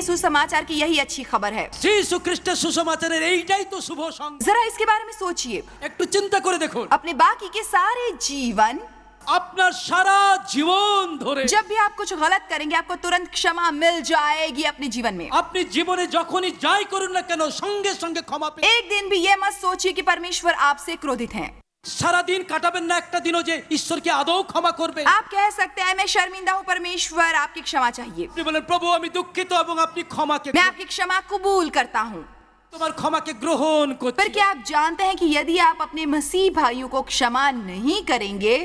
सुसमाचार की यही अच्छी खबर है। যীশু খ্রিস্টের সুসমাচারের এইটাই তো শুভ সংবাদ। जरा इसके बारे में सोचिए। একটু চিন্তা করে দেখুন, अपने बाकी के सारे जीवन, আপনার সারা জীবন ধরে जब भी आप कुछ गलत करेंगे आपको तुरंत क्षमा मिल जाएगी अपने जीवन में। আপনি জীবনে যখনই যাই করুন না কেন সঙ্গে সঙ্গে ক্ষমা পেয়ে एक दिन भी ये मत सोचिए कि परमेश्वर आपसे क्रोधित हैं। সারা দিন কাটাবেন না একটা দিনও যে ঈশ্বরকে আদৌ ক্ষমা করবে। आप कह सकते हैं मैं शर्मिंदा हूँ परमेश्वर आपकी क्षमा चाहिए, আপনি বলেন প্রভু আমি দুঃখিত এবং আপনি ক্ষমাকে मैं आपकी क्षमा कबूल करता हूँ। তোমার ক্ষমাকে গ্রহণ पर করছি। क्या आप जानते हैं कि यदि आप अपने मसीह भाइयों को क्षमा नहीं करेंगे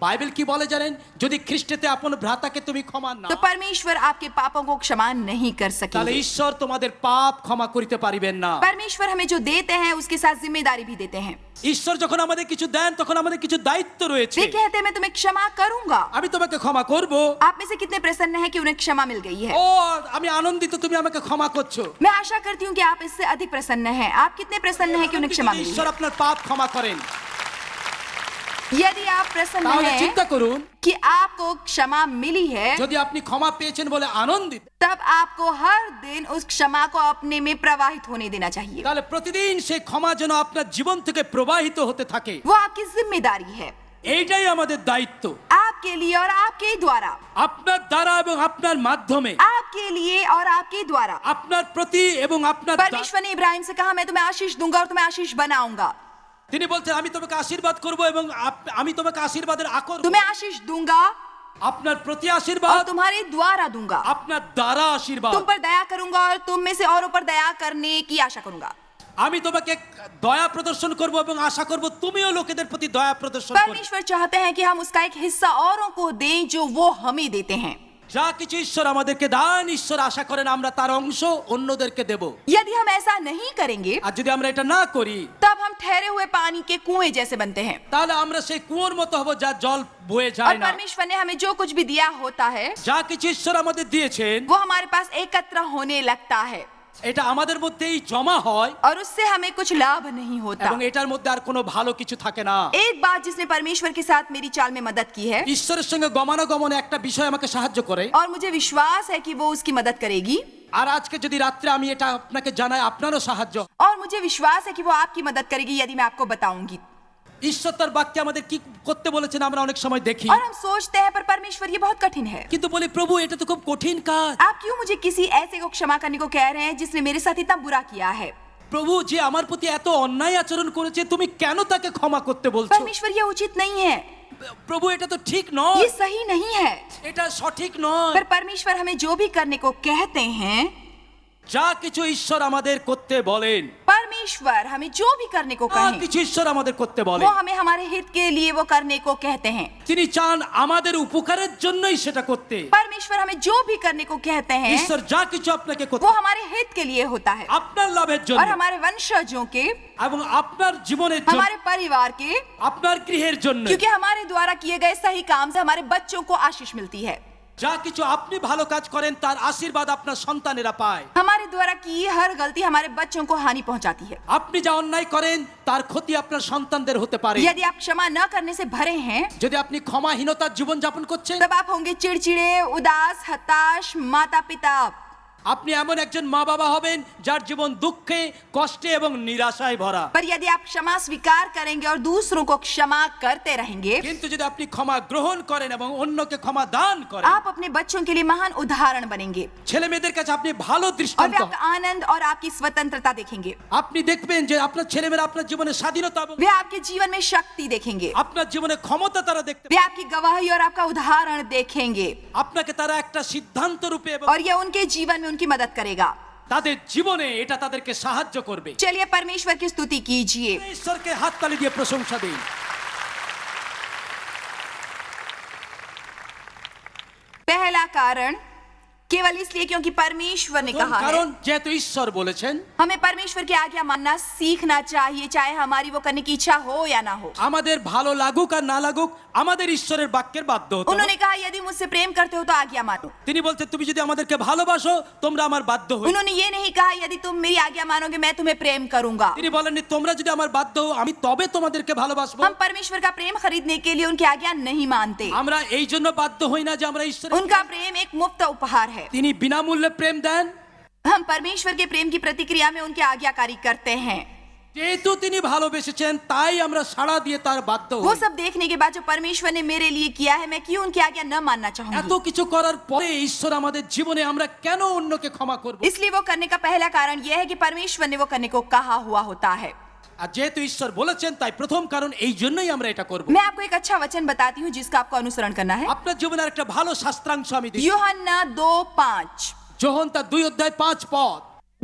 বাইবেল কি বলে জানেন? যদি খ্রিস্টেতে আপন ভ্রাতাকে তুমি ক্ষমা না तो परमेश्वर आपके पापों को क्षमा नहीं कर তাহলে सकेंगे। ঈশ্বর তোমাদের পাপ ক্ষমা করিতে পারিবেন না। परमेश्वर हमें जो देते हैं उसके साथ जिम्मेदारी भी देते हैं। ঈশ্বর যখন আমাদের কিছু দেন তখন আমাদের কিছু দায়িত্ব রয়েছে। वे कहते हैं मैं तुम्हें क्षमा करूंगा। আমি তোমাকে ক্ষমা করব। आप में से कितने प्रसन्न हैं कि उन्हें क्षमा मिल गई है? ও আমি আনন্দিত তুমি আমাকে ক্ষমা করছো। मैं आशा करती हूँ कि आप इससे अधिक प्रसन्न हैं। आप कितने प्रसन्न हैं कि उन्हें क्षमा मिली ঈশ্বর है? আপনার পাপ ক্ষমা করেন। यदि आप प्रसन्न তাহলে हैं চিন্তা করুন, कि आपको क्षमा मिली है যদি আপনি ক্ষমা পেয়েছেন বলে আনন্দিত तब आपको हर दिन उस क्षमा को अपने में प्रवाहित होने देना चाहिए। তাহলে প্রতিদিন সেই ক্ষমা যেন আপনার জীবন থেকে প্রবাহিত হতে থাকে। वो आपकी जिम्मेदारी है, এইটাই আমাদের দায়িত্ব। आपके लिए और आपके द्वारा, আপনার দ্বারা এবং আপনার মাধ্যমে, आपके लिए और आपके द्वारा। আপনার প্রতি এবং আপনার परमेश्वर ने इब्राहिम से कहा मैं तुम्हें आशीष दूंगा और तुम्हें आशीष बनाऊंगा। তিনি বলছেন আমি তোমাকে আশীর্বাদ করব এবং আমি তোমাকে আশীর্বাদের আকর तुम्हें आशीष दूंगा আপনার প্রতি और আশীর্বাদ, तुम्हारे द्वारा दूंगा। আপনার দ্বারা আশীর্বাদ। तुम पर दया करूंगा और तुम में से औरों पर दया करने की आशा करूंगा। আমি তোমাকে দয়া প্রদর্শন করব এবং আশা করব তুমিও লোকেদের প্রতি দয়া প্রদর্শন করবে। परमेश्वर चाहते हैं कि हम उसका एक हिस्सा औरों को दें जो वो हमें देते हैं। যা কিছু ঈশ্বর আমাদেরকে দান ঈশ্বর আশা করেন আমরা তার অংশ অন্যদেরকে দেব। यदि हम ऐसा नहीं करेंगे আর যদি আমরা এটা না করি तब हम ठहरे हुए पानी के कुएं जैसे बनते हैं। তাহলে আমরা সেই কুয়োর মতো হব যা জল বয়ে और যায় না। परमेश्वर ने हमें जो कुछ भी दिया होता है যা কিছু ঈশ্বর আমাদের দিয়েছেন वो हमारे पास एकत्र होने लगता है এটা আমাদের মধ্যেই জমা হয় और उससे हमें कुछ लाभ नहीं होता। এবং এটার মধ্যে আর কোনো ভালো কিছু থাকে না। एक बात जिसने परमेश्वर के साथ मेरी चाल में मदद की है ঈশ্বরের সঙ্গে গমনাগমনে একটা বিষয় আমাকে সাহায্য করে। और मुझे विश्वास है कि वो उसकी मदद करेगी আর আজকে যদি রাত্রে আমি এটা আপনাকে জানাই আপনারও সাহায্য। और मुझे विश्वास है कि वो आपकी मदद करेगी यदि मैं आपको बताऊंगी। ঈশ্বর তার বাক্যে আমাদের কি করতে বলেছেন আমরা অনেক সময় দেখি, और हम सोचते हैं पर परमेश्वर ये बहुत कठिन है। কিন্তু বলি প্রভু এটা তো খুব কঠিন কাজ। आप क्यों मुझे किसी ऐसे को क्षमा करने को कह रहे हैं जिसने मेरे साथ इतना बुरा किया है? প্রভু যে আমার প্রতি এত অন্যায় আচরণ করেছে তুমি কেন তাকে ক্ষমা করতে বলছো? परमेश्वर ये उचित नहीं है, প্রভু এটা তো ঠিক নয়, ये सही नहीं है। এটা সঠিক নয়। पर परमेश्वर हमें जो भी करने को कहते हैं, যা কিছু ঈশ্বর আমাদের করতে বলেন, परमेश्वर हमें जो भी करने को যা कहें কিছু ঈশ্বর আমাদের করতে वो বলেন हमें हमारे हित के लिए वो करने को कहते हैं। তিনি চান আমাদের উপকারের জন্যই সেটা করতে। परमेश्वर हमें जो भी करने को कहते हैं ঈশ্বর যা কিছু আপনাকে করতে वो हमारे हित के लिए होता है আপনার লাভের और জন্য हमारे वंशजों के, এবং আপনার জীবনের জন্য, हमारे परिवार के, আপনার गृहेর जন্য। क्योंकि हमारे द्वारा किए गए सही काम से हमारे बच्चों को आशीष मिलती है। যা কিছু আপনি ভালো কাজ করেন তার আশীর্বাদ আপনার সন্তানেরা পায়। हमारे द्वारा की हर गलती हमारे बच्चों को हानि पहुंचाती है। আপনি যা অন্যায় করেন তার ক্ষতি আপনার সন্তানদের হতে পারে। यदि आप क्षमा न करने से भरे हैं যদি আপনি ক্ষমাহীনতার জীবন যাপন করছেন तब आप होंगे चिड़चिड़े, उदास, हताश माता पिता। আপনি এমন একজন মা বাবা হবেন যার জীবন দুঃখে কষ্টে এবং নিরাশায় ভরা। पर यदि आप क्षमा स्वीकार करेंगे और दूसरों को क्षमा करते रहेंगे কিন্তু যদি আপনি ক্ষমা গ্রহণ করেন এবং অন্যকে ক্ষমা দান করেন आप अपने बच्चों के लिए महान उदाहरण बनेंगे ছেলে মেয়েদের কাছে আপনি ভালো और वे দৃষ্টান্ত। आपका आनंद और आपकी स्वतंत्रता देखेंगे। আপনি দেখবেন যে আপনার ছেলেমেয়েরা আপনার জীবনে স্বাধীনতা এবং वे आपके जीवन में शक्ति देखेंगे, আপনার জীবনে ক্ষমতা তারা দেখতে वे आपकी गवाही और आपका उदाहरण देखेंगे আপনাকে তারা একটা সিদ্ধান্ত রূপে এবং और यह उनके जीवन में उनकी मदद करेगा। তাদের জীবনে এটা তাদেরকে সাহায্য করবে। चलिए परमेश्वर की स्तुति कीजिए। ঈশ্বরকে হাততালি দিয়ে প্রশংসা দিন। पहला कारण केवल इसलिए क्योंकि परमेश्वर ने कहा है। কারণ যেহেতু ঈশ্বর বলেছেন हमें परमेश्वर की आज्ञा मानना सीखना चाहिए, चाहे हमारी वो करने की इच्छा हो या ना हो। আমাদের ভালো লাগুক আর না লাগুক আমাদের ঈশ্বরের বাক্যের বাধ্য হতে হবে। उन्होंने कहा यदि मुझसे प्रेम करते हो तो आज्ञा मानो। তিনি বলতে তুমি যদি আমাদেরকে ভালোবাসো তোমরা আমার বাধ্য হও। उन्होंने ये नहीं कहा यदि तुम मेरी आज्ञा मानोगे मैं तुम्हें प्रेम करूंगा। তিনি বলেননি তোমরা যদি আমার বাধ্য হও আমি তবে তোমাদেরকে ভালোবাসবো। हम परमेश्वर का प्रेम खरीदने के लिए उनकी आज्ञा नहीं मानते। আমরা এই জন্য বাধ্য হই না যে আমরা ঈশ্বরের उनका प्रेम एक मुफ्त उपहार है। তিনি বিনামূল্যে প্রেম দেন। हम परमेश्वर के प्रेम की प्रतिक्रिया में उनके आज्ञाकारी करते हैं। যেহেতু তিনি ভালোবেসেছেন তাই আমরা সাড়া দিয়ে তার বাধ্য वो হই। सब देखने के बाद जो परमेश्वर ने मेरे लिए किया है, मैं क्यों उनकी आज्ञा न मानना এত चाहूंगी? কিছু করার পরে ঈশ্বর আমাদের জীবনে আমরা কেন অন্যকে ক্ষমা করব? इसलिए वो करने का पहला कारण यह है कि परमेश्वर ने वो करने को कहा हुआ होता है। আর যেহেতু ঈশ্বর বলেছেন তাই প্রথম কারণ এই জন্যই আমরা এটা করব। मैं आपको एक अच्छा वचन बताती हूँ जिसका आपको अनुसरण करना है। আপনার জীবনের একটা ভালো শাস্ত্রাংশ আমি দিই। यूहन्ना 2:5, যোহন তার 2:5 পদ।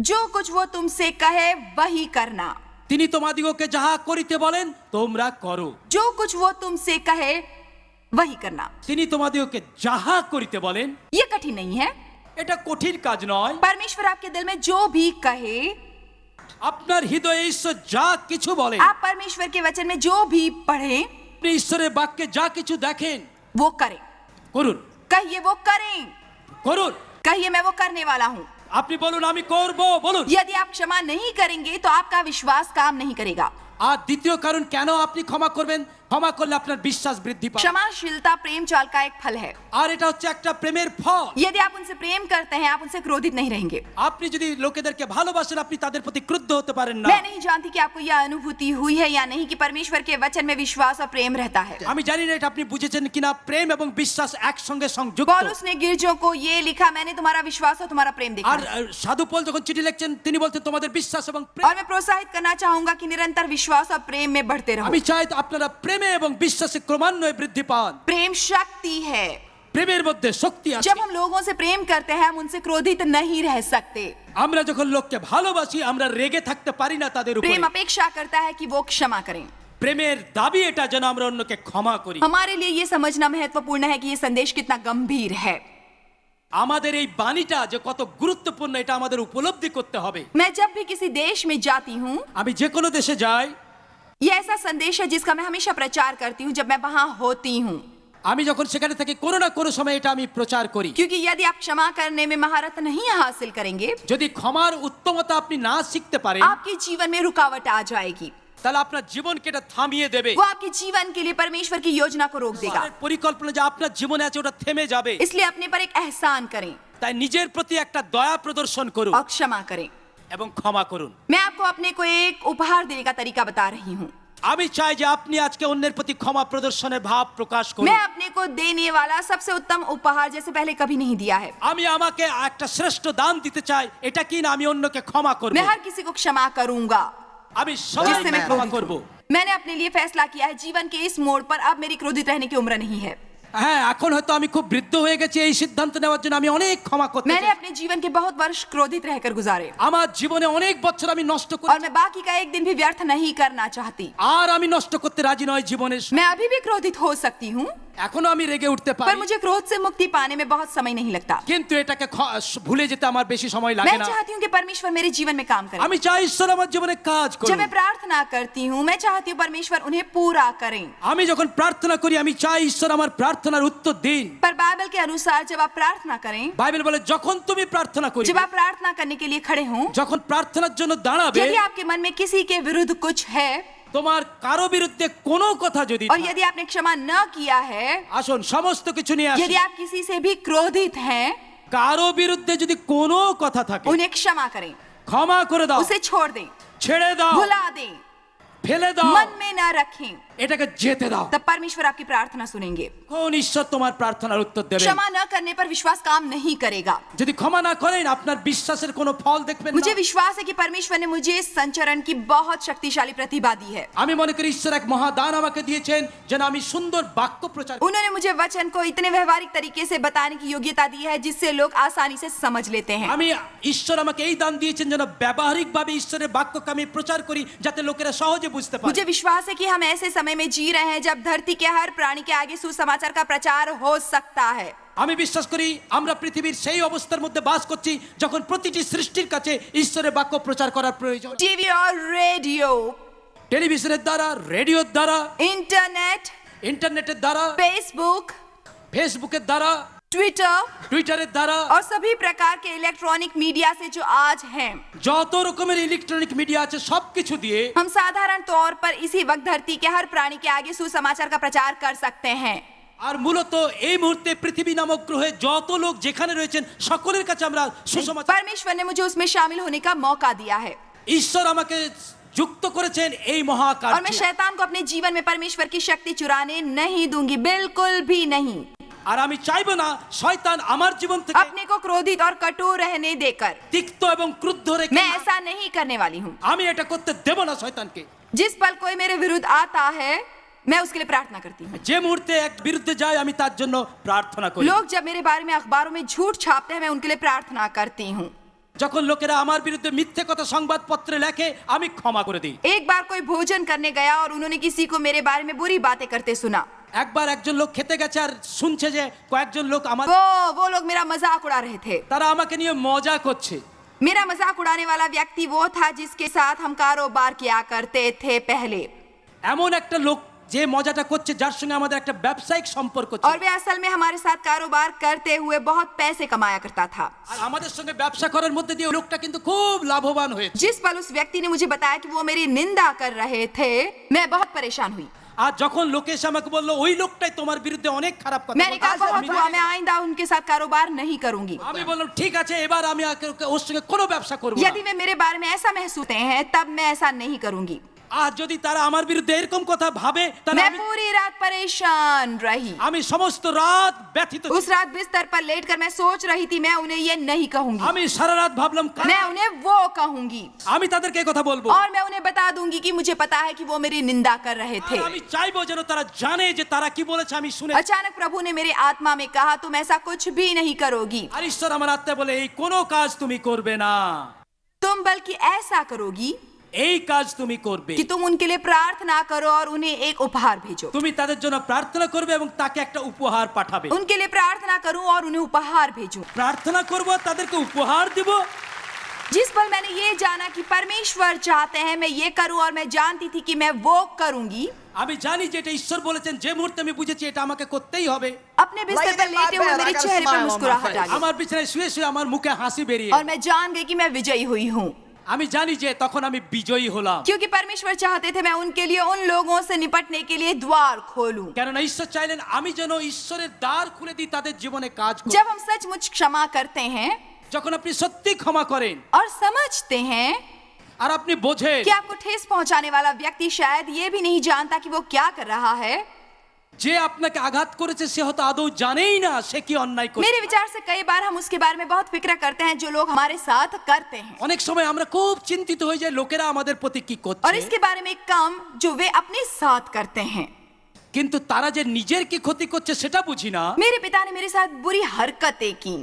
जो कुछ वो तुमसे कहे वही करना। তিনি তোমাদিগকে যাহা করিতে বলেন তোমরা করো। जो कुछ वो तुमसे कहे वही करना। তিনি তোমাদিগকে যাহা করিতে বলেন, ये कठिन नहीं है। এটা কঠিন কাজ নয়। परमेश्वर आपके दिल में जो भी कहे, আপনার হৃদয়ে ঈশ্বর যা কিছু বলেন, आप परमेश्वर के वचन में जो भी पढ़े আপনি ঈশ্বরের বাক্যে যা কিছু দেখেন वो करें। করুন, कहिए वो करें, করুন। कहिए मैं वो करने वाला हूँ। আপনি বলুন আমি করব, বলুন। यदि आप क्षमा नहीं करेंगे तो आपका विश्वास काम नहीं करेगा। আর দ্বিতীয় কারণ কেন আপনি ক্ষমা করবেন, ক্ষমা করলে আপনার বিশ্বাস বৃদ্ধি পাবে। क्षमाशीलता प्रेम चाल का एक फल है। আর এটা হচ্ছে একটা প্রেমের ফল। यदि आप उनसे प्रेम करते हैं, आप उनसे क्रोधित नहीं रहेंगे। আপনি যদি লোকেদেরকে ভালোবাসেন আপনি তাদের প্রতি ক্রুদ্ধ হতে পারেন না। मैं नहीं जानती कि आपको यह अनुभूति हुई है या नहीं कि परमेश्वर के वचन में विश्वास और प्रेम रहता है। আমি জানি না এটা আপনি বুঝেছেন কিনা, প্রেম এবং বিশ্বাস একসঙ্গে সংযুক্ত। पौलुस ने गिरजों को ये लिखा, मैंने तुम्हारा विश्वास और तुम्हारा प्रेम देखा আর है। সাধু পল যখন চিঠি লিখছেন তিনি বলতেন তোমাদের বিশ্বাস এবং প্রেম। और मैं प्रोत्साहित करना चाहूंगा कि निरंतर विश्वास और प्रेम में बढ़ते रहो। আমি চাই আপনারা প্রেমে এবং বিশ্বাসে ক্রমান্বয়ে বৃদ্ধি পান। प्रेम शक्ति है। প্রেমের মধ্যে শক্তি আছে। जब हम लोगों से प्रेम करते हैं, हम उनसे क्रोधित नहीं रह सकते। আমরা যখন লোককে ভালোবাসি আমরা রেগে থাকতে পারি না তাদের উপরে। प्रेम अपेक्षा करता है कि वो क्षमा करें। প্রেমের দাবি এটা যেন আমরা অন্যকে ক্ষমা করি। हमारे लिए ये समझना महत्वपूर्ण है कि ये संदेश कितना गंभीर है। আমাদের এই বাণীটা যে কত গুরুত্বপূর্ণ এটা আমাদের উপলব্ধি করতে হবে। मैं जब भी किसी देश में जाती हूँ, আমি যে কোনো দেশে যাই, ये ऐसा संदेश है जिसका मैं हमेशा प्रचार करती हूँ जब मैं वहां होती हूँ। আমি যখন সেখানে থাকি কোনো না কোনো সময় এটা আমি প্রচার করি। क्योंकि यदि आप क्षमा करने में महारत नहीं हासिल करेंगे, যদি ক্ষমার উত্তমতা আপনি না শিখতে পারেন आपके जीवन में रुकावट आ जाएगी। তাহলে আপনার জীবনকে এটা থামিয়ে দেবে। वो आपके जीवन के लिए परमेश्वर की योजना को रोक देगा। ঈশ্বরের পরিকল্পনা যে আপনার জীবনে আছে ওটা থেমে যাবে। इसलिए अपने पर एक एहसान करें তাই নিজের প্রতি একটা দয়া প্রদর্শন করুন और क्षमा करें। এবং ক্ষমা করুন। मैं आपको अपने को एक उपहार देने का तरीका बता रही हूँ। আমি চাই যে আপনি আজকে অন্যের প্রতি ক্ষমা প্রদর্শনের ভাব প্রকাশ করুন। मैं अपने को देने वाला सबसे उत्तम उपहार जैसे पहले कभी नहीं दिया है। আমি আমাকে একটা শ্রেষ্ঠ দান দিতে চাই, এটা কি না আমি অন্যকে ক্ষমা করব। मैं हर किसी को क्षमा करूंगा আমি जिससे সবাইকে मैं ক্ষমা क्रोधित করব। हूँ। मैंने अपने लिए फैसला किया है, जीवन के इस मोड़ पर अब मेरी क्रोधित रहने की उम्र नहीं है। হ্যাঁ, এখন হয়তো আমি খুব বৃদ্ধ হয়ে গেছি, এই সিদ্ধান্ত নেওয়ার জন্য আমি অনেক ক্ষমা করতে मैंने চাই। अपने जीवन के बहुत वर्ष क्रोधित रहकर गुजारे আমার জীবনে অনেক বছর আমি নষ্ট और করেছি मैं बाकी का एक दिन भी व्यर्थ नहीं करना चाहती। আর আমি নষ্ট করতে রাজি নয় জীবনের। मैं अभी भी क्रोधित हो सकती हूँ, এখনো আমি রেগে উঠতে पर পারি, मुझे क्रोध से मुक्ति पाने में बहुत समय नहीं लगता। কিন্তু এটাকে ভুলে যেতে আমার বেশি সময় লাগে मैं না। चाहती हूँ कि परमेश्वर मेरे जीवन में काम करे। আমি চাই ঈশ্বর আমার জীবনে কাজ जब করুন। मैं प्रार्थना करती हूँ, मैं चाहती हूँ परमेश्वर उन्हें पूरा करें। আমি যখন প্রার্থনা করি আমি চাই ঈশ্বর আমার প্রার্থনার উত্তর দিন। पर बाइबल के अनुसार जब आप प्रार्थना करें, বাইবেল বলে যখন তুমি প্রার্থনা করি, जब आप प्रार्थना करने के लिए खड़े हों, যখন প্রার্থনার জন্য দাঁড়াবে, यदि आपके मन में किसी के विरुद्ध कुछ है তোমার কারো বিরুদ্ধে কোনো কথা যদি और यदि आपने क्षमा न किया है, আসুন সমস্ত কিছু নিয়ে আসি। यदि आप किसी से भी क्रोधित हैं, কারো বিরুদ্ধে যদি কোনো কথা থাকে उन्हें क्षमा करें, ক্ষমা করে দাও, उसे छोड़ दें, ছেড়ে দাও, भुला दें, ফেলে দাও, मन में न रखें। এটাকে যেতে দাও। तब परमेश्वर आपकी प्रार्थना सुनेंगे। কোন ঈশ্বর তোমার প্রার্থনার উত্তর দেবে? क्षमा न करने पर विश्वास काम नहीं करेगा। যদি ক্ষমা না করেন আপনার বিশ্বাসের কোনো ফল দেখবেন मुझे না। विश्वास है कि परमेश्वर ने मुझे इस संचरण की बहुत शक्तिशाली प्रतिभा दी है। আমি মনে করি ঈশ্বর এক মহাদান আমাকে দিয়েছেন যেন আমি সুন্দর বাক্য প্রচার করি। उन्होंने मुझे वचन को इतने व्यवहारिक तरीके से बताने की योग्यता दी है जिससे लोग आसानी से समझ लेते हैं। আমি ঈশ্বর আমাকে এই দান দিয়েছেন যেন ব্যবহারিকভাবে ঈশ্বরের বাক্যকে আমি প্রচার করি যাতে লোকেরা সহজে বুঝতে পারে। मुझे विश्वास है कि हम ऐसे समय में जी रहे हैं जब धरती के हर प्राणी के आगे सुसमाचार का प्रचार हो सकता है। আমি বিশ্বাস করি আমরা পৃথিবীর সেই অবস্থার মধ্যে বাস করছি যখন প্রতিটি সৃষ্টির কাছে ঈশ্বরের বাক্য প্রচার করার প্রয়োজন। टीवी और रेडियो, টেলিভিশনের দ্বারা, রেডিওর দ্বারা, इंटरनेट, ইন্টারনেটের দ্বারা, फेसबुक, ফেসবুকের দ্বারা, ट्विटर টুইটারের দ্বারা, और सभी प्रकार के इलेक्ट्रॉनिक मीडिया से जो आज हैं, যত রকমের ইলেকট্রনিক মিডিয়া আছে সবকিছু দিয়ে हम साधारण तौर पर इसी वक्त धरती के हर प्राणी के आगे सुसमाचार का प्रचार कर सकते हैं। আর মূলত এই মুহূর্তে পৃথিবী নামক গ্রহে যত লোক যেখানে রয়েছেন সকলের কাছে আমরা সুসমাচার परमेश्वर ने मुझे उसमें शामिल होने का मौका दिया है ঈশ্বর আমাকে যুক্ত করেছেন এই और मैं মহাকার্যে शैतान को अपने जीवन में परमेश्वर की शक्ति चुराने नहीं दूंगी, बिल्कुल भी नहीं। আর আমি চাইবো না শয়তান আমার জীবন থেকে अपने को क्रोधित और कठोर रहने देकर তিক্ত এবং ক্রুদ্ধ রেখে मैं ऐसा नहीं करने वाली हूँ। আমি এটা করতে দেব না শয়তানকে। जिस पल कोई मेरे विरुद्ध आता है मैं उसके लिए प्रार्थना करती हूँ। যে মুহূর্তে এক বিরুদ্ধে যায় আমি তার জন্য প্রার্থনা করি। लोग जब मेरे बारे में अखबारों में झूठ छापते हैं मैं उनके लिए प्रार्थना करती हूँ। যখন লোকেরা আমার বিরুদ্ধে মিথ্যে কথা সংবাদপত্রে লেখে আমি ক্ষমা করে দিই। एक बार कोई भोजन करने गया और उन्होंने किसी को मेरे बारे में बुरी बातें करते सुना। একবার একজন লোক খেতে গেছে আর শুনছে যে কয়েকজন লোক আমার वो लोग मेरा मजाक उड़ा रहे थे। তারা আমাকে নিয়ে মজা করছে। मेरा मजाक उड़ाने वाला व्यक्ति वो था जिसके साथ हम कारोबार किया करते थे पहले। এমন একটা লোক যে মজাটা করছে যার সঙ্গে আমাদের একটা ব্যবসায়িক সম্পর্ক ছিল। और वे असल में हमारे साथ कारोबार करते हुए बहुत पैसे कमाया करता था। আর আমাদের সঙ্গে ব্যবসা করার মধ্যে দিয়ে ওই লোকটা কিন্তু খুব লাভবান হয়েছে। जिस पल उस व्यक्ति ने मुझे बताया कि वो मेरी निंदा कर रहे थे मैं बहुत परेशान हुई। আর যখন লোকে এসে আমাকে বললো ওই লোকটাই তোমার বিরুদ্ধে অনেক খারাপ কথা मैंने कहा बहुत हुआ, मैं आइंदा उनके साथ कारोबार नहीं करूंगी। আমি বললাম ঠিক আছে এবার আমি ওর সঙ্গে কোনো ব্যবসা করব না। यदि वे मेरे बारे में ऐसा महसूस करते हैं तब मैं ऐसा नहीं करूंगी। আর যদি তারা আমার বিরুদ্ধে এরকম কথা ভাবে তাহলে मैं पूरी रात परेशान रही। আমি সমস্ত রাত ব্যথিত ছিলাম। उस रात बिस्तर पर लेटकर मैं सोच रही थी मैं उन्हें ये नहीं कहूंगी, আমি সারা রাত ভাবলাম मैं उन्हें वो कहूंगी আমি তাদেরকে এই কথা বলবো। और मैं उन्हें बता दूंगी कि मुझे पता है कि वो मेरी निंदा कर रहे थे। আর আমি চাইবো যেন তারা জানে যে তারা কি বলেছে আমি শুনে। अचानक प्रभु ने मेरे आत्मा में कहा तुम ऐसा कुछ भी नहीं करोगी, আর ঈশ্বর আমার আত্মা বলে এই কোনো কাজ তুমি করবে না, तुम बल्कि ऐसा करोगी এই কাজ তুমি করবে। कि तुम उनके लिए प्रार्थना करो और उन्हें एक उपहार भेजो। তুমি তাদের জন্য প্রার্থনা করবে এবং তাকে একটা উপহার পাঠাবে। उनके लिए प्रार्थना करूं और उन्हें उपहार भेजूं। প্রার্থনা করব তাদেরকে উপহার দিব। जिस पल मैंने ये जाना कि परमेश्वर चाहते हैं मैं ये करूं और मैं जानती थी कि मैं वो करूंगी, আমি জানি যে এটা ঈশ্বর বলেছেন, যে মুহূর্তে আমি বুঝেছি এটা আমাকে করতেই হবে। अपने बिस्तर पर लेटे हुए मेरे चेहरे पर मुस्कुराहट आ गई আমার বিছানায় শুয়ে শুয়ে আমার মুখে হাসি বেরিয়ে और मैं जान गई कि मैं विजयी हुई हूँ। আমি জানি যে তখন আমি বিজয়ী হলাম। क्योंकि परमेश्वर चाहते थे मैं उनके लिए उन लोगों से निपटने के लिए द्वार खोलूं। কেননা ঈশ্বর চাইলেন আমি যেন ঈশ্বরের দ্বার খুলে দিই তাদের জীবনে কাজ করি। जब हम सचमुच क्षमा करते हैं যখন আপনি সত্যি ক্ষমা করেন और समझते हैं আর আপনি বোঝেন कि आपको ठेस पहुंचाने वाला व्यक्ति शायद ये भी नहीं जानता कि वो क्या कर रहा है। যে আপনাকে আঘাত করেছে সে হয়তো আদৌ জানেই না সে কি অন্যায় করেছে। मेरे विचार से कई बार हम उसके बारे में बहुत फिक्र करते हैं जो लोग हमारे साथ करते हैं, অনেক সময় আমরা খুব চিন্তিত হয়ে যাই লোকেরা আমাদের প্রতি কি और করছে। इसके बारे में कम जो वे अपने साथ करते हैं। কিন্তু তারা যে নিজের কি ক্ষতি করছে সেটা বুঝি না। मेरे पिता ने मेरे साथ बुरी हरकतें की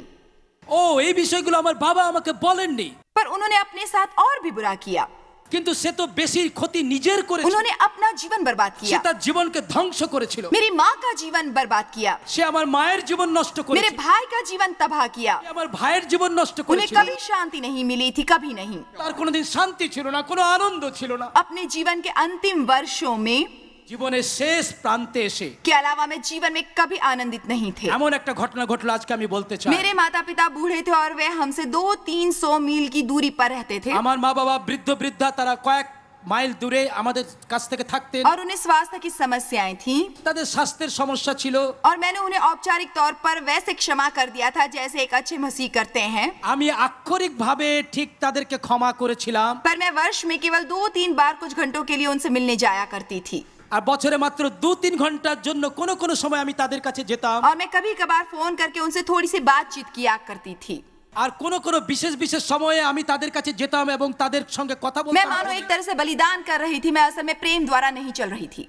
ও এই বিষয়গুলো আমার বাবা আমাকে বলেননি, पर उन्होंने अपने साथ और भी बुरा किया। কিন্তু সে তো বেশি ক্ষতি নিজের করেছে। उन्होंने अपना जीवन बर्बाद সে किया, তার জীবনকে ধ্বংস করেছিল। मेरी माँ का जीवन बर्बाद किया, সে আমার মায়ের জীবন নষ্ট मेरे করেছিল। भाई का जीवन तबाह किया। সে আমার ভাইয়ের জীবন নষ্ট उन्हें করেছিল। कभी शांति नहीं मिली थी, कभी नहीं। তার কোনোদিন শান্তি ছিল না, কোনো আনন্দ ছিল না। अपने जीवन के अंतिम वर्षों में জীবনের শেষ প্রান্তে এসে के अलावा मैं जीवन में कभी आनंदित नहीं थे। এমন একটা ঘটনা ঘটলো আজকে আমি বলতে চাই। मेरे माता पिता बूढ़े थे और वे हमसे 200-300 मील की दूरी पर रहते थे আমার মা বাবা বৃদ্ধ বৃদ্ধা তারা কয়েক মাইল দূরে আমাদের কাছ থেকে থাকতেন। और उन्हें स्वास्थ्य की समस्याएं थी তাদের স্বাস্থ্যের সমস্যা ছিল। और मैंने उन्हें औपचारिक तौर पर वैसे क्षमा कर दिया था जैसे एक अच्छे मसीह करते हैं, আমি আক্ষরিক ভাবে ঠিক তাদেরকে ক্ষমা করেছিলাম। पर मैं वर्ष में केवल 2-3 बार कुछ घंटों के लिए उनसे मिलने जाया करती थी আর বছরে মাত্র 2-3 ঘন্টার জন্য কোনো কোনো সময় আমি তাদের কাছে যেতাম। और मैं कभी कभार फोन करके उनसे थोड़ी सी बातचीत किया करती थी। আর কোনো কোনো বিশেষ বিশেষ সময়ে আমি তাদের কাছে যেতাম এবং তাদের সঙ্গে কথা मैं বলতাম। मानो एक तरह से बलिदान कर रही थी, मैं असल में प्रेम द्वारा नहीं चल रही थी,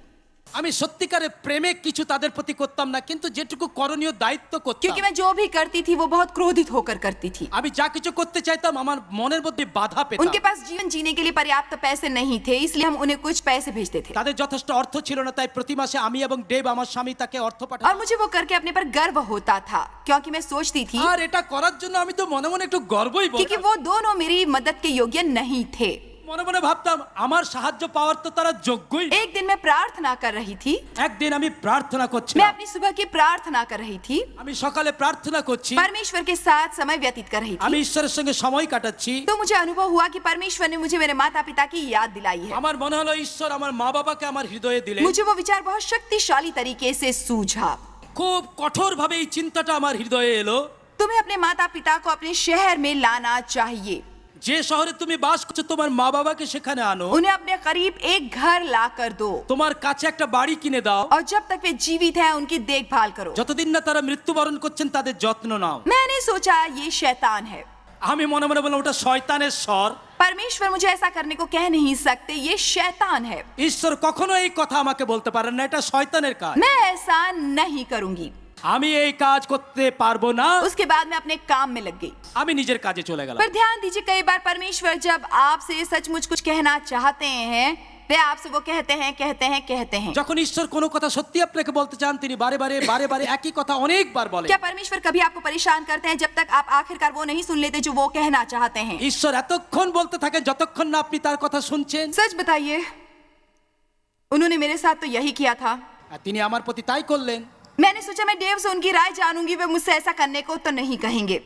আমি সত্যিকারে প্রেমে কিছু তাদের প্রতি করতাম না, কিন্তু যেটুকু করণীয় দায়িত্ব করতাম। क्योंकि मैं जो भी करती थी वो बहुत क्रोधित होकर करती थी। আমি যা কিছু করতে চাইতাম আমার মনের মধ্যে বাধা পেতাম। उनके पास जीवन जीने के लिए पर्याप्त पैसे नहीं थे, इसलिए हम उन्हें कुछ पैसे भेजते थे তাদের যথেষ্ট অর্থ ছিল না, তাই প্রতি মাসে আমি এবং ডেভ আমার স্বামী তাকে অর্থ और পাঠাতাম। मुझे वो करके अपने पर गर्व होता था क्योंकि मैं सोचती थी আর এটা করার জন্য আমি তো মনে মনে একটু গর্বই क्योंकि বোধ वो दोनों मेरी मदद के योग्य नहीं थे। মনে মনে ভাবতাম আমার সাহায্য পাওয়ার তো তারা যোগ্যই না। एक दिन मैं प्रार्थना कर रही थी, একদিন আমি প্রার্থনা मैं করছিলাম। अपनी सुबह की प्रार्थना कर रही थी, আমি সকালে প্রার্থনা করছি, परमेश्वर के साथ समय व्यतीत कर रही আমি थी, ঈশ্বরের সঙ্গে সময় কাটাচ্ছি। तो मुझे अनुभव हुआ कि परमेश्वर ने मुझे मेरे माता पिता की याद दिलाई है। আমার মনে হলো ঈশ্বর আমার মা বাবাকে আমার হৃদয়ে দিলেন। मुझे वो विचार बहुत शक्तिशाली तरीके से सूझा। খুব কঠোরভাবে এই চিন্তাটা আমার হৃদয়ে এলো। तुम्हें अपने माता पिता को अपने शहर में लाना चाहिए। যে শহরে তুমি বাস করছো তোমার মা বাবাকে সেখানে আনো, उन्हें अपने करीब एक घर ला कर दो তোমার কাছে একটা বাড়ি কিনে দাও। और जब तक वे जीवित हैं उनकी देखभाल करो। যতদিন না তারা মৃত্যুবরণ করছেন তাদের যত্ন নাও। मैंने सोचा ये शैतान है। আমি মনে মনে বললাম ওটা শয়তানের স্বর। परमेश्वर मुझे ऐसा करने को कह नहीं सकते, ये शैतान है। ঈশ্বর কখনো এই কথা আমাকে বলতে পারেন না, এটা শয়তানের কাজ। मैं ऐसा नहीं करूंगी। আমি এই কাজ করতে পারবো না। उसके बाद मैं अपने काम में लग गई। আমি নিজের কাজে চলে গেলাম। पर ध्यान दीजिए, कई बार परमेश्वर जब आपसे सचमुच कुछ कहना चाहते हैं वे आपसे वो कहते हैं। যখন ঈশ্বর কোনো কথা সত্যি আপনাকে বলতে চান তিনি বারে বারে একই কথা অনেকবার বলেন। क्या परमेश्वर कभी आपको परेशान करते हैं जब तक आप आखिरकार वो नहीं सुन लेते जो वो कहना चाहते हैं? ঈশ্বর এতক্ষণ বলতে থাকেন যতক্ষণ না আপনি তার কথা শুনছেন। सच बताइए, उन्होंने मेरे साथ तो यही किया था। আর তিনি আমার প্রতি তাই করলেন। मैंने सोचा मैं डेव से उनकी राय जानूंगी, वे मुझसे ऐसा करने को तो नहीं कहेंगे।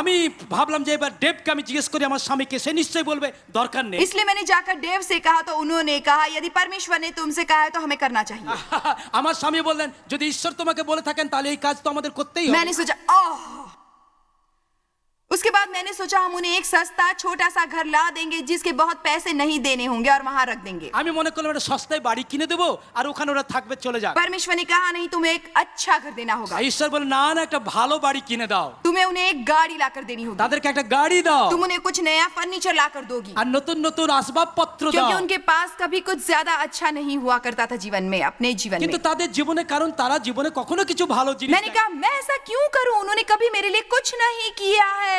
আমি ভাবলাম যে এবার ডেভকে আমি জিজ্ঞেস করি আমার স্বামীকে, সে নিশ্চয়ই বলবে দরকার নেই। इसलिए मैंने जाकर डेव से कहा तो उन्होंने कहा यदि परमेश्वर ने तुमसे कहा है तो हमें करना चाहिए। আমার স্বামী বললেন যদি ঈশ্বর তোমাকে বলে থাকেন তাহলে এই কাজ তো আমাদের করতেই হবে। मैंने सोचा उसके बाद मैंने सोचा हम उन्हें एक सस्ता छोटा सा घर ला देंगे जिसके बहुत पैसे नहीं देने होंगे और वहां रख देंगे। আমি মনে করলাম একটা সস্তায় বাড়ি কিনে দেবো আর ওখানে ওরা থাকবে, চলে যাক। परमेश्वर ने कहा नहीं, तुम्हें एक अच्छा घर देना होगा। ঈশ্বর বলে না না একটা ভালো বাড়ি কিনে দাও, तुम्हें उन्हें एक गाड़ी लाकर देनी होगी, তাদেরকে একটা গাড়ি দাও तुम उन्हें कुछ नया फर्नीचर लाकर दोगी, আর নতুন নতুন আসবাবপত্র क्योंकि দাও। उनके पास कभी कुछ ज्यादा अच्छा नहीं हुआ करता था जीवन में, अपने जीवन কিন্তু में। তাদের জীবনে, কারণ তারা জীবনে কখনো কিছু ভালো জিনিস मैंने कहा मैं ऐसा क्यों करूं, उन्होंने कभी मेरे लिए कुछ नहीं किया है।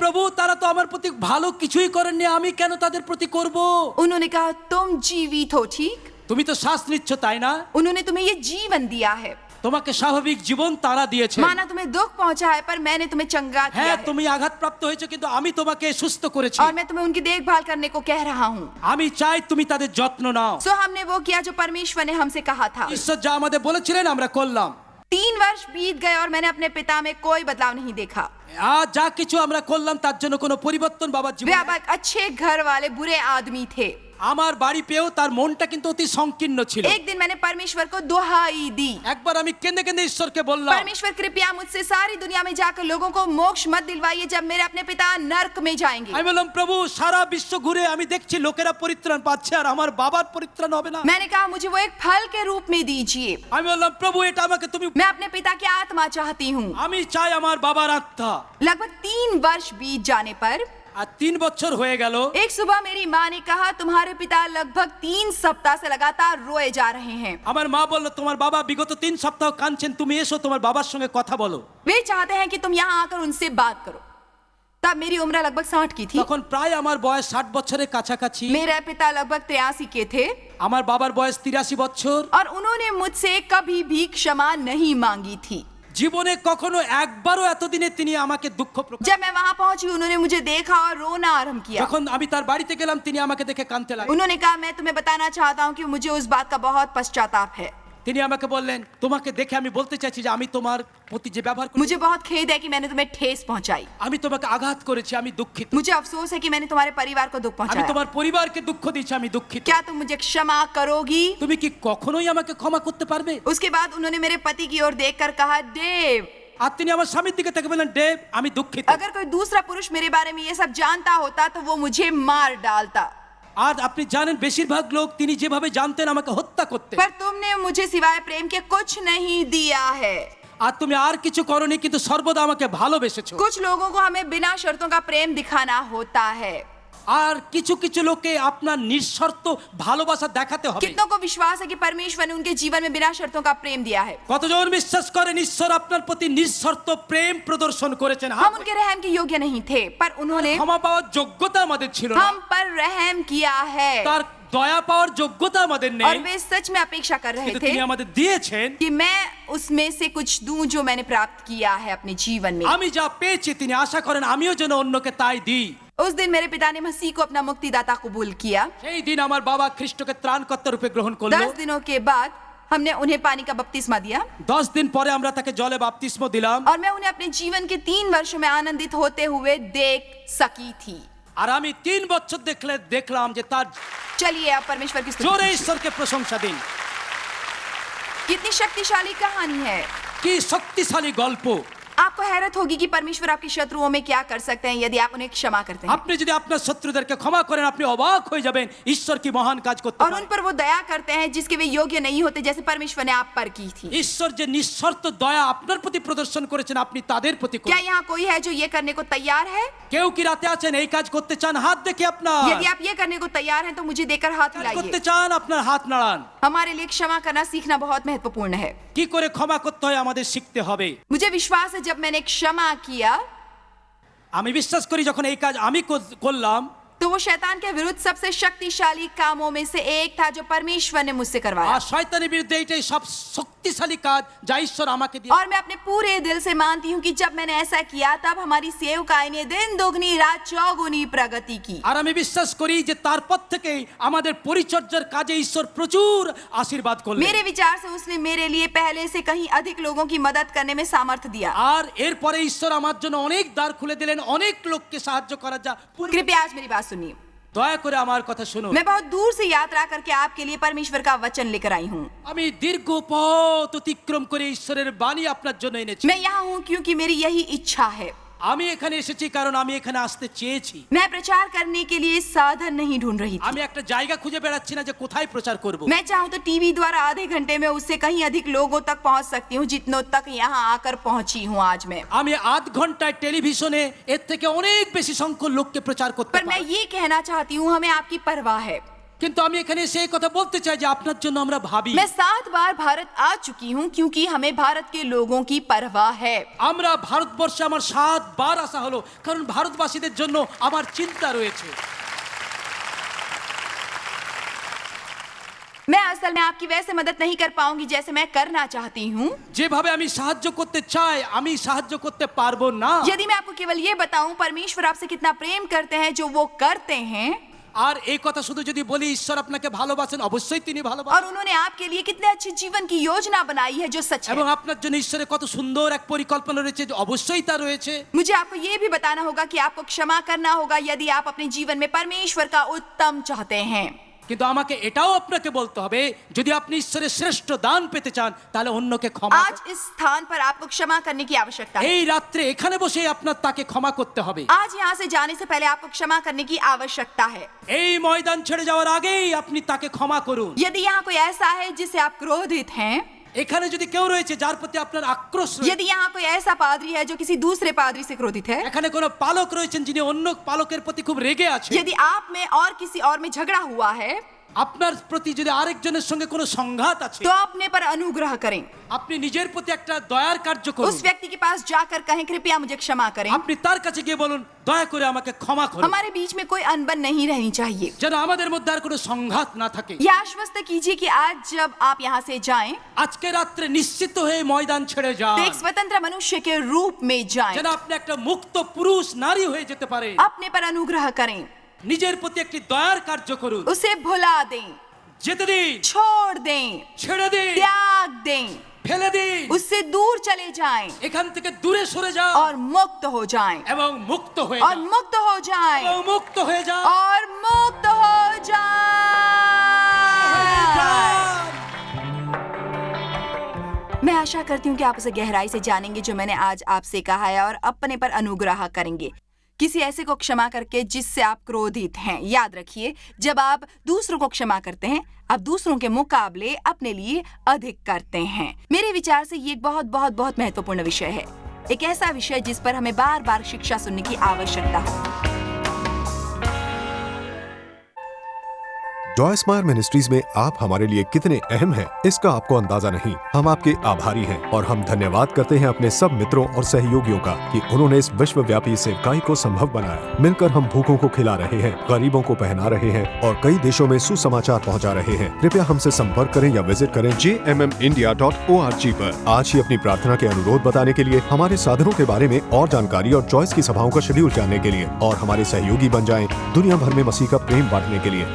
প্রভু তারা তো আমার প্রতি ভালো কিছুই করেননি, আমি কেন তাদের প্রতি করব? उन्होंने कहा तुम जीवित हो, ठीक, তুমি তো শ্বাস নিচ্ছ তাই না? उन्होंने तुम्हें ये जीवन दिया है, তোমাকে স্বাভাবিক জীবন তারা দিয়েছে। माना तुम्हें दुख पहुंचा है पर मैंने तुम्हें चंगा किया হ্যাঁ है তুমি আঘাতপ্রাপ্ত হয়েছো কিন্তু আমি তোমাকে সুস্থ করেছি। और मैं तुम्हें उनकी देखभाल करने को कह रहा हूँ। আমি চাই তুমি তাদের যত্ন নাও। सो हमने वो किया जो परमेश्वर ने हमसे कहा था। ঈশ্বর যা আমাদের বলেছিলেন আমরা করলাম। 3 वर्ष बीत गए और मैंने अपने पिता में कोई बदलाव नहीं देखा। আর যা কিছু আমরা করলাম তার জন্য কোনো পরিবর্তন বাবার वे জীবনে। अब एक अच्छे घर वाले बुरे आदमी थे। আমার বাড়ি পেয়েও তার মনটা কিন্তু অতি সংকীর্ণ ছিল। एक दिन मैंने परमेश्वर को दुहाई दी, একবার আমি কেঁদে কেঁদে ঈশ্বরকে বললাম परमेश्वर कृपया मुझसे सारी दुनिया में जाकर लोगों को मोक्ष मत दिलवाइए जब मेरे अपने पिता नर्क में जाएंगे। আমি বললাম প্রভু সারা বিশ্ব ঘুরে আমি দেখছি লোকেরা পরিত্রাণ পাচ্ছে আর আমার বাবার পরিত্রাণ হবে না। मैंने कहा मुझे वो एक फल के रूप में दीजिए, আমি বললাম প্রভু এটা আমাকে তুমি, मैं अपने पिता की आत्मा चाहती हूँ। আমি চাই আমার বাবার আত্মা। लगभग 3 वर्ष बीत जाने पर আর 3 বছর হয়ে গেল। एक सुबह मेरी माँ ने कहा तुम्हारे पिता लगभग 3 सप्ताह से लगातार रोए जा रहे हैं। আমার মা বলল তোমার বাবা বিগত 3 সপ্তাহ কাঁদছেন, তুমি এসো তোমার বাবার সঙ্গে কথা বলো। वे चाहते हैं कि तुम यहाँ आकर उनसे बात करो। तब मेरी उम्र लगभग 60 की थी। তখন প্রায় আমার বয়স 60 বছরের কাছাকাছি। मेरे पिता लगभग 83 के थे আমার বাবার বয়স 83 বছর। और उन्होंने मुझसे कभी भी क्षमा नहीं मांगी थी। জীবনে কখনো একবারও এতদিনে তিনি আমাকে দুঃখ প্রকাশ। जब मैं वहाँ पहुंची उन्होंने मुझे देखा और रोना आरंभ किया। যখন আমি তার বাড়িতে গেলাম তিনি আমাকে দেখে কাঁদতে লাগলেন। उन्होंने कहा मैं तुम्हें बताना चाहता हूँ कि मुझे उस बात का बहुत पश्चाताप है। তিনি আমাকে বললেন তোমাকে দেখে আমি বলতে চাইছি যে আমি তোমার প্রতি যে ব্যবহার করেছি, मुझे बहुत खेद है कि मैंने तुम्हें ठेस पहुंचाई। আমি তোমাকে আঘাত করেছি, আমি দুঃখিত। मुझे अफसोस है कि मैंने तुम्हारे परिवार को दुख আমি पहुंचाया। তোমার পরিবারকে দুঃখ দিয়েছি, আমি দুঃখিত। क्या तुम मुझे क्षमा करोगी? তুমি কি কখনোই আমাকে ক্ষমা করতে পারবে? उसके बाद उन्होंने मेरे पति की ओर देखकर कहा देव, আর তিনি আমার স্বামীর দিকে তাকে বললেন ডেভ আমি দুঃখিত। अगर कोई दूसरा पुरुष मेरे बारे में ये सब जानता होता तो वो मुझे मार डालता। আর আপনি জানেন বেশিরভাগ লোক তিনি যেভাবে জানতেন আমাকে হত্যা করতেন। पर तुमने मुझे सिवाय प्रेम के कुछ नहीं दिया है। আর তুমি আর কিছু করনি কিন্তু সর্বদা আমাকে ভালোবেসেছো। कुछ लोगों को हमें बिना शर्तों का प्रेम दिखाना होता है। আর কিছু কিছু লোকে আপনার নিঃশর্ত ভালোবাসা দেখাতে হবে। कितनों को विश्वास है कि परमेश्वर ने उनके जीवन में बिना शर्तों का प्रेम दिया है? কতজন বিশ্বাস করেন ঈশ্বর আপনার প্রতি নিঃশর্ত প্রেম প্রদর্শন করেছেন? हम उनके रहम के योग्य नहीं थे पर उन्होंने ক্ষমা পাওয়ার যোগ্যতা আমাদের ছিল না, हम पर रहम किया है তার দয়া পাওয়ার যোগ্যতা আমাদের और নেই, वे सच में अपेक्षा कर रहे কিন্তু थे তিনি আমাদের দিয়েছেন। कि मैं उसमें से कुछ दूं जो मैंने प्राप्त किया है अपने जीवन में। আমি যা পেয়েছি তিনি আশা করেন আমিও যেন অন্যকে তাই দিই। उस दिन मेरे पिता ने मसीह को अपना मुक्तिदाता कबूल किया। সেই দিন আমার বাবা খ্রিস্টকে ত্রাণকর্তা রূপে গ্রহণ করলো। 10 दिनों के बाद हमने उन्हें पानी का बपतिस्मा दिया 10 দিন পরে আমরা তাকে জলে বাপ্তিস্ম দিলাম। और मैं उन्हें अपने जीवन के 3 वर्षों में आनंदित होते हुए देख सकी थी। আর আমি 3 বছর দেখলাম যে তার चलिए आप परमेश्वर की स्तुति জোরে कीजिए। ঈশ্বরকে প্রশংসা দিন। कितनी शक्तिशाली कहानी है। কি শক্তিশালী গল্প। आपको हैरत होगी कि परमेश्वर आपके शत्रुओं में क्या कर सकते हैं यदि आप उन्हें क्षमा करते हैं আপনি যদি আপনার শত্রুদেরকে ক্ষমা করেন আপনি অবাক হয়ে যাবেন ঈশ্বর কি মহান কাজ করতে और পারেন। उन पर वो दया करते हैं जिसके वे योग्य नहीं होते, जैसे परमेश्वर ने आप पर की थी। ঈশ্বর যে নিঃশর্ত দয়া আপনার প্রতি প্রদর্শন করেছেন আপনি তাদের প্রতি क्या করুন। यहाँ कोई है जो ये करने को तैयार है? কেউ কি রাতে আছেন এই কাজ করতে চান হাত দেখে আপনার यदि आप ये करने को तैयार हैं तो मुझे देकर हाथ কাজ করতে हिलाइए। চান আপনার হাত নাড়ান। हमारे लिए क्षमा करना सीखना बहुत महत्वपूर्ण है। কি করে ক্ষমা করতে হয় আমাদের শিখতে হবে। मुझे विश्वास है जब मैंने क्षमा किया আমি বিশ্বাস করি যখন এই কাজ আমি করলাম तो वो शैतान के विरुद्ध सबसे शक्तिशाली कामों में से एक था जो परमेश्वर ने मुझसे करवाया। আর শয়তানের বিরুদ্ধে এইটাই সব শক্তিশালী কাজ যা ঈশ্বর আমাকে দিয়ে। और मैं अपने पूरे दिल से मानती हूँ कि जब मैंने ऐसा किया तब हमारी सेवकाई ने दिन दोगुनी रात चौगुनी प्रगति की। আর আমি বিশ্বাস করি যে তারপর থেকেই আমাদের পরিচর্যার কাজে ঈশ্বর প্রচুর আশীর্বাদ করলেন। मेरे विचार से उसने मेरे लिए पहले से कहीं अधिक लोगों की मदद करने में सामर्थ्य दिया। আর এরপরে ঈশ্বর আমার জন্য অনেক দ্বার খুলে দিলেন অনেক লোককে সাহায্য করার যা। कृपया आज मेरी बात सुनिए। দয়া করে আমার কথা শুনুন। मैं बहुत दूर से यात्रा करके आपके लिए परमेश्वर का वचन लेकर आई हूँ। আমি দীর্ঘ পথ অতিক্রম করে ঈশ্বরের বাণী আপনার জন্য এনেছি। मैं यहाँ हूँ क्योंकि मेरी यही इच्छा है। আমি এখানে এসেছি কারণ আমি এখানে আসতে চেয়েছি। मैं प्रचार करने के लिए साधन नहीं ढूंढ रही थी। আমি একটা জায়গা খুঁজে বেড়াচ্ছি না যে কোথায় प्रचार করব। मैं चाहूँ तो टीवी द्वारा आधे घंटे में उससे कहीं अधिक लोगों तक पहुँच सकती हूँ जितनों तक यहाँ आकर पहुँची हूँ आज मैं। আমি আধ ঘন্টায় টেলিভিশনে এর থেকে অনেক বেশি সংখ্যক লোককে প্রচার করতে पर मैं পারি। ये कहना चाहती हूँ हमें आपकी परवाह है। কিন্তু আমি এখানে এসে এই কথা বলতে চাই যে আপনার জন্য আমরা ভাবি। मैं 7 बार भारत आ चुकी हूँ क्योंकि हमें भारत के लोगों की परवाह है। আমরা ভারতবর্ষে আমার 7 বার আসা হলো কারণ ভারতবাসীদের জন্য আমার চিন্তা রয়েছে। मैं असल में आपकी वैसे मदद नहीं कर पाऊंगी जैसे मैं करना चाहती हूँ। যেভাবে আমি সাহায্য করতে চাই আমি সাহায্য করতে পারবো না। यदि मैं आपको केवल ये बताऊं परमेश्वर आपसे कितना प्रेम करते हैं जो वो करते हैं, আর এই কথা শুধু যদি বলি ঈশ্বর আপনাকে ভালোবাসেন অবশ্যই তিনি और ভালোবাসেন। उन्होंने आपके लिए कितने अच्छे जीवन की योजना बनाई है जो सच है। এবং আপনার জন্য ঈশ্বরের কত সুন্দর এক পরিকল্পনা রয়েছে যে অবশ্যই তা রয়েছে। मुझे आपको ये भी बताना होगा कि आपको क्षमा करना होगा यदि आप अपने जीवन में परमेश्वर का उत्तम चाहते हैं। কিন্তু আমাকে এটাও আপনাকে বলতে হবে যদি আপনি ঈশ্বরের শ্রেষ্ঠ দান পেতে চান তাহলে অন্যকে ক্ষমা आज इस स्थान पर आपको क्षमा करने की आवश्यकता है। এই রাত্রে এখানে বসে আপনার তাকে ক্ষমা করতে হবে। आज यहाँ से जाने से पहले आपको क्षमा करने की आवश्यकता है। এই ময়দান ছেড়ে যাওয়ার আগেই আপনি তাকে ক্ষমা করুন। यदि यहाँ कोई ऐसा है जिससे आप क्रोधित हैं, এখানে যদি কেউ রয়েছে যার প্রতি আপনার আক্রোশ রয়েছে, यदि यहाँ कोई ऐसा पादरी है जो किसी दूसरे पादरी से क्रोधित है, এখানে কোনো পালক রয়েছেন যিনি অন্য পালকের প্রতি খুব রেগে আছে, यदि आप में और किसी और में झगड़ा हुआ है আপনার প্রতি যদি আরেকজনের সঙ্গে কোনো সংঘাত আছে तो अपने पर अनुग्रह करें। আপনি নিজের প্রতি একটা দয়ার কার্য করুন। उस व्यक्ति के पास जाकर कहें कृपया मुझे क्षमा करें। আপনি তার কাছে গিয়ে বলুন দয়া করে আমাকে ক্ষমা করুন। हमारे बीच में कोई अनबन नहीं रहनी चाहिए। যেন আমাদের মধ্যে আর কোনো সংঘাত না থাকে। यह आश्वस्त कीजिए कि आज जब आप यहाँ से जाएं আজকে রাত্রে নিশ্চিত হয়ে ময়দান ছেড়ে যান। तो एक स्वतंत्र मनुष्य के रूप में जाएं। যেন আপনি একটা মুক্ত পুরুষ নারী হয়ে যেতে পারে। अपने पर अनुग्रह करें, নিজের প্রতি একটি দয়ার কার্য করুন। उसे भुला दें, যেতে দিন, छोड़ दें, ছেড়ে দিন, त्याग दें, ফেলে দিন, उससे दूर चले जाएं এখান থেকে দূরে সরে যান और मुक्त हो जाएं, এবং মুক্ত হয়ে और যান मुक्त हो जाएं, এবং মুক্ত হয়ে যান। और मुक्त हो जाएं। मैं आशा करती हूँ कि आप उसे गहराई से जानेंगे जो मैंने आज आपसे कहा है और अपने पर अनुग्रह करेंगे, किसी ऐसे को क्षमा करके जिससे आप क्रोधित हैं। याद रखिए जब आप दूसरों को क्षमा करते हैं आप दूसरों के मुकाबले अपने लिए अधिक करते हैं। मेरे विचार से ये एक बहुत बहुत बहुत महत्वपूर्ण विषय है, एक ऐसा विषय जिस पर हमें बार बार शिक्षा सुनने की आवश्यकता हो। जॉय स्मायर मिनिस्ट्रीज में आप हमारे लिए कितने अहम हैं, इसका आपको अंदाजा नहीं। हम आपके आभारी हैं और हम धन्यवाद करते हैं अपने सब मित्रों और सहयोगियों का कि उन्होंने इस विश्वव्यापी सेवकाई को संभव बनाया। मिलकर हम भूखों को खिला रहे हैं, गरीबों को पहना रहे हैं और कई देशों में सुसमाचार पहुंचा रहे हैं। कृपया हमसे संपर्क करें या विजिट करें jmmindia.org पर। आज ही अपनी प्रार्थना के अनुरोध बताने के लिए, हमारे साधनों के बारे में और जानकारी और जॉयस की सभाओं का शेड्यूल जानने के लिए और हमारे सहयोगी बन जाएं दुनिया भर में मसीह का प्रेम बांटने के लिए।